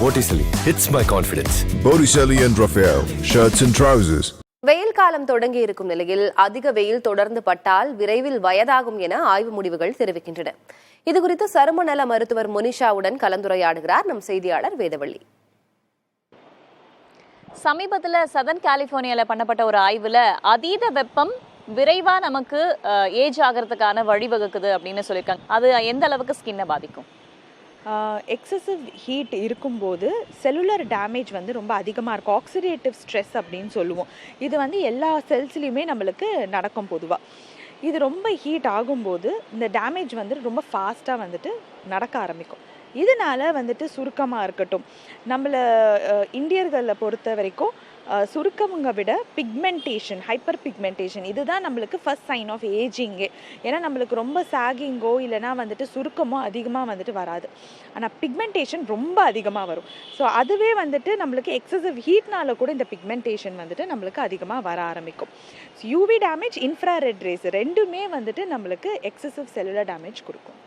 Botticelli, it's my confidence. Botticelli and Raphael, shirts and trousers. வெயில் காலம் தொடங்கி இருக்கும் நிலையில் அதிக வெயில் தொடர்ந்து பட்டால் விரைவில் வயதாகும் என ஆய்வு முடிவுகள் தெரிவிக்கின்றன. இதுகுறித்து சரும நல மருத்துவர் மோனிஷாவுடன் கலந்துரையாடுகிறார் நம் செய்தியாளர் வேதவள்ளி. சமீபத்தில் சதர்ன் கலிபோர்னியாவில் பண்ணப்பட்ட ஒரு ஆய்வுல அதீத வெப்பம் விரைவா நமக்கு ஏஜ் ஆகிறதுக்கான வழிவகுக்குது அப்படின்னு சொல்லியிருக்காங்க. அது எந்த அளவுக்கு ஸ்கின்னை பாதிக்கும்? எக்ஸசிவ் ஹீட் இருக்கும்போது செல்லுலர் டேமேஜ் வந்து ரொம்ப அதிகமாக இருக்கும். ஆக்சிடேட்டிவ் ஸ்ட்ரெஸ் அப்படின்னு சொல்லுவோம். இது வந்து எல்லா செல்ஸ்லையுமே நம்மளுக்கு நடக்கும் பொதுவாக. இது ரொம்ப ஹீட் ஆகும்போது இந்த டேமேஜ் வந்துட்டு ரொம்ப ஃபாஸ்ட்டாக வந்துட்டு நடக்க ஆரம்பிக்கும். இதனால வந்துட்டு சுருக்கமாக இருக்கட்டும், நம்மளை இந்தியர்களை பொறுத்த வரைக்கும் சுருக்கமுங்க விட பிக்மெண்டேஷன், ஹைப்பர் பிக்மெண்டேஷன் இதுதான் நம்மளுக்கு ஃபர்ஸ்ட் சைன் ஆஃப் ஏஜிங்கே. ஏன்னா நம்மளுக்கு ரொம்ப சாகிங்கோ இல்லைனா வந்துட்டு சுருக்கமோ அதிகமாக வந்துட்டு வராது, ஆனால் பிக்மெண்டேஷன் ரொம்ப அதிகமாக வரும். ஸோ அதுவே வந்துட்டு நம்மளுக்கு எக்ஸசிவ் ஹீட்னால கூட இந்த பிக்மெண்டேஷன் வந்துட்டு நம்மளுக்கு அதிகமாக வர ஆரம்பிக்கும். யூவி டேமேஜ், இன்ஃப்ராரெட் ரேஸ் ரெண்டுமே வந்துட்டு நம்மளுக்கு எக்ஸசிவ் செல்லுலர் டேமேஜ் கொடுக்கும்.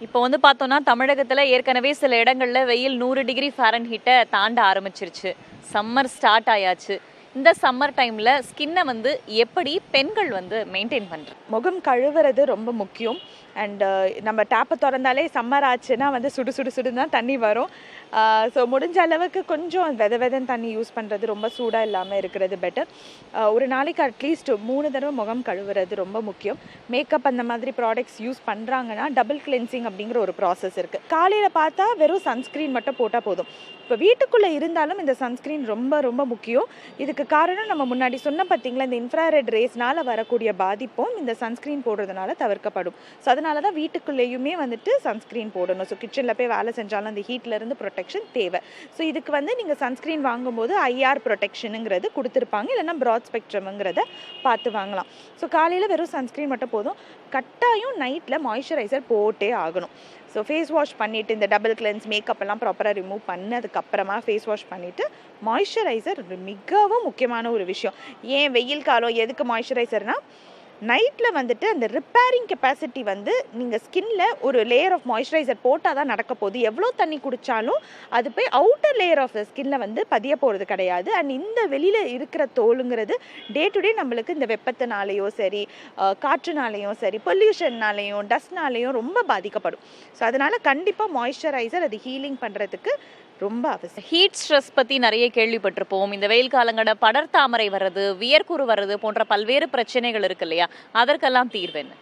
இப்போ வந்து பார்த்தோம்னா தமிழகத்தில் ஏற்கனவே சில இடங்களில் வெயில் 100 டிகிரி ஃபாரன்ஹீட்டை தாண்ட ஆரம்பிச்சிருச்சு. சம்மர் ஸ்டார்ட் ஆயாச்சு. இந்த சம்மர் டைமில் ஸ்கின்னை வந்து எப்படி பெண்கள் வந்து மெயின்டைன் பண்ணுறது? முகம் கழுவுறது ரொம்ப முக்கியம். அண்ட் நம்ம டேப்பை திறந்தாலே சம்மர் ஆச்சுன்னா வந்து சுடு சுடு சுடுன்னு தான் தண்ணி வரும். ஸோ முடிஞ்ச அளவுக்கு கொஞ்சம் வெதன்னு தண்ணி யூஸ் பண்ணுறது, ரொம்ப சூடாக இல்லாமல் இருக்கிறது பெட்டர். ஒரு நாளைக்கு அட்லீஸ்ட் 3 தடவை முகம் கழுவுறது ரொம்ப முக்கியம். மேக்கப் அந்த மாதிரி ப்ராடக்ட்ஸ் யூஸ் பண்ணுறாங்கன்னா டபுள் கிளென்சிங் அப்படிங்கிற ஒரு ப்ராசஸ் இருக்குது. காலையில் பார்த்தா வெறும் சன்ஸ்க்ரீன் மட்டும் போட்டால் போதும். இப்போ வீட்டுக்குள்ளே இருந்தாலும் இந்த சன்ஸ்க்ரீன் ரொம்ப ரொம்ப முக்கியம். இதுக்கு காரணம் நம்ம முன்னாடி சொன்ன பார்த்தீங்களா, இந்த இன்ஃப்ராரெட் ரேஸ்னால் வரக்கூடிய பாதிப்பும் இந்த சன்ஸ்க்ரீன் போடுறதுனால தவிர்க்கப்படும். ஸோ அதனால தான் வீட்டுக்குள்ளேயுமே வந்துட்டு சன்ஸ்க்ரீன் போடணும். ஸோ கிச்சனில் போய் வேலை செஞ்சாலும் அந்த ஹீட்லேருந்து ப்ரொடெக்ஷன் தேவை. ஸோ இதுக்கு வந்து நீங்கள் சன்ஸ்க்ரீன் வாங்கும்போது ஐஆர் ப்ரொடெக்ஷனுங்கிறது கொடுத்துருப்பாங்க, இல்லைனா ப்ராட் ஸ்பெக்ட்ரம்ங்கிறத பார்த்து வாங்கலாம். ஸோ காலையில் வெறும் சன்ஸ்க்ரீன் மட்டும் போதும். கட்டாயம் நைட்டில் மாய்ஸ்சரைசர் போட்டே ஆகணும். ஸோ ஃபேஸ் வாஷ் பண்ணிவிட்டு இந்த டபுள் கிளென்ஸ் மேக்கப் எல்லாம் ப்ராப்பராக ரிமூவ் பண்ணதுக்கப்புறமா ஃபேஸ் வாஷ் பண்ணிவிட்டு மாய்ஸ்சரைசர் மிகவும் முக்கியமான ஒரு விஷயம். ஏன் வெயில் காலம் எதுக்கு மாய்ஸ்சரைசர்னால், நைட்டில் வந்துட்டு அந்த ரிப்பேரிங் கெப்பாசிட்டி வந்து நீங்கள் ஸ்கின்ல ஒரு லேயர் ஆஃப் மாய்ஸ்சரைசர் போட்டால் தான் நடக்க போகுது. எவ்வளோ தண்ணி குடித்தாலும் அது போய் அவுட்டர் லேயர் ஆஃப் த ஸ்கின்ல வந்து பதிய போகிறது கிடையாது. அண்ட் இந்த வெளியில் இருக்கிற தோலுங்கிறது டே டு டே நம்மளுக்கு இந்த வெப்பத்தினாலேயோ சரி, காற்றுனாலேயும் சரி, பொல்யூஷன்னாலேயும் டஸ்ட்னாலேயும் ரொம்ப பாதிக்கப்படும். ஸோ அதனால் கண்டிப்பாக மாய்ஸ்சரைசர் அது ஹீலிங் பண்ணுறதுக்கு ரொம்ப அவசியம். ஹீட் ஸ்ட்ரெஸ் பற்றி நிறைய கேள்விப்பட்டிருப்போம். இந்த வெயில் காலங்களில் படர்தாமரை வர்றது, வியர்க்குரு வர்றது போன்ற பல்வேறு பிரச்சனைகள் இருக்கு இல்லையா, அதற்கெல்லாம் தீர்வு என்ன?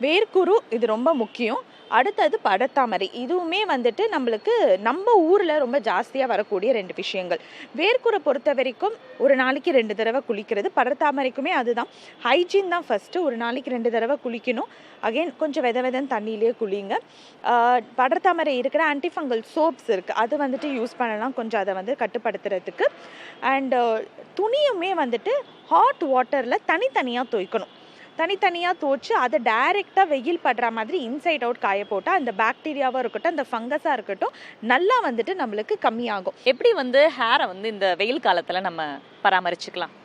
வேர்க்குரு இது ரொம்ப முக்கியம். அடுத்தது படர்தாமரை. இதுவுமே வந்துட்டு நம்மளுக்கு நம்ம ஊரில் ரொம்ப ஜாஸ்தியாக வரக்கூடிய 2 விஷயங்கள். வேர்க்குரை பொறுத்த வரைக்கும் ஒரு நாளைக்கு 2 தடவை குளிக்கிறது. படர்தாமரைக்குமே அதுதான். ஹைஜீன் தான் ஃபஸ்ட்டு. ஒரு நாளைக்கு 2 தடவை குளிக்கணும். அகெயின் கொஞ்சம் வெதன்னு தண்ணியிலே குளிங்க. படர்தாமரை இருக்கிற ஆன்டிஃபங்கல் சோப்ஸ் இருக்குது, அது வந்துட்டு யூஸ் பண்ணலாம் கொஞ்சம் அதை வந்து கட்டுப்படுத்துறதுக்கு. அண்டு துணியுமே வந்துட்டு ஹாட் வாட்டரில் தனித்தனியாக துவைக்கணும். தனித்தனியாக துவைச்சு அதை டைரெக்டாக வெயில் படுற மாதிரி இன்சைட் அவுட் காய போட்டால் அந்த பாக்டீரியாவாக இருக்கட்டும், அந்த ஃபங்கஸாக இருக்கட்டும், நல்லா வந்துட்டு நம்மளுக்கு கம்மியாகும். எப்படி வந்து ஹேரை வந்து இந்த வெயில் காலத்தில் நம்ம பராமரிச்சுக்கலாம்?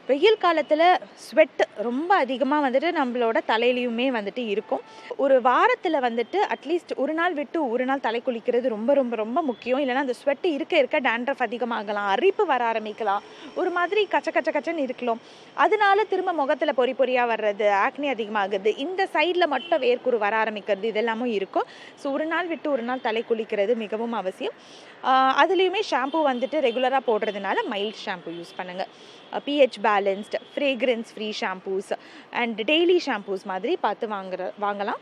வெயில் காலத்தில் ஸ்வெட் ரொம்ப அதிகமாக வந்துட்டு நம்மளோட தலையிலையுமே வந்துட்டு இருக்கும். ஒரு வாரத்தில் வந்துட்டு அட்லீஸ்ட் ஒரு நாள் விட்டு ஒரு நாள் தலை குளிக்கிறது ரொம்ப ரொம்ப ரொம்ப முக்கியம். இல்லைனா அந்த ஸ்வெட்டு இருக்க டேண்ட்ரஃப் அதிகமாகலாம், அரிப்பு வர ஆரம்பிக்கலாம், ஒரு மாதிரி கச்சன்னு இருக்கலாம். அதனால திரும்ப முகத்தில் பொறியாக வர்றது, ஆக்னி அதிகமாகுது, இந்த சைடில் மட்டும் வேர்க்குரு வர ஆரம்பிக்கிறது, இதெல்லாமும் இருக்கும். ஸோ ஒரு நாள் விட்டு ஒரு நாள் தலை குளிக்கிறது மிகவும் அவசியம். அதுலேயுமே ஷாம்பு வந்துட்டு ரெகுலராக போடுறதுனால மைல்ட் ஷாம்பு யூஸ் பண்ணுங்கள். pH balanced, fragrance free shampoos and daily shampoos மாதிரி பார்த்து வாங்கலாம்.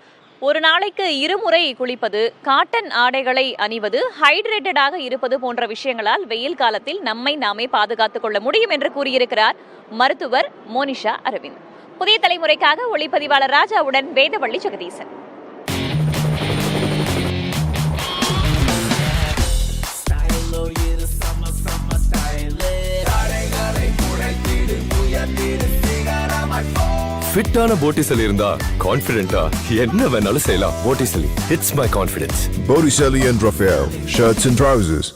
ஒரு நாளைக்கு 2 முறை குளிப்பது, காட்டன் ஆடைகளை அணிவது, ஹைட்ரேட்டடாக இருப்பது போன்ற விஷயங்களால் வெயில் காலத்தில் நம்மை நாமே பாதுகாத்துக் கொள்ள முடியும் என்று கூறியிருக்கிறார் மருத்துவர் மோனிஷா அரவிந்த். புதிய தலைமுறைக்காக ஒளிப்பதிவாளர் ராஜாவுடன் வேதவள்ளி ஜெகதீசன். ஃபிட்டான Botticelli இருந்தா கான்ஃபிடென்ட்டா என்ன வேணாலும் செய்யலாம். Botticelli, it's my confidence. Botticelli and Raphael, shirts and trousers.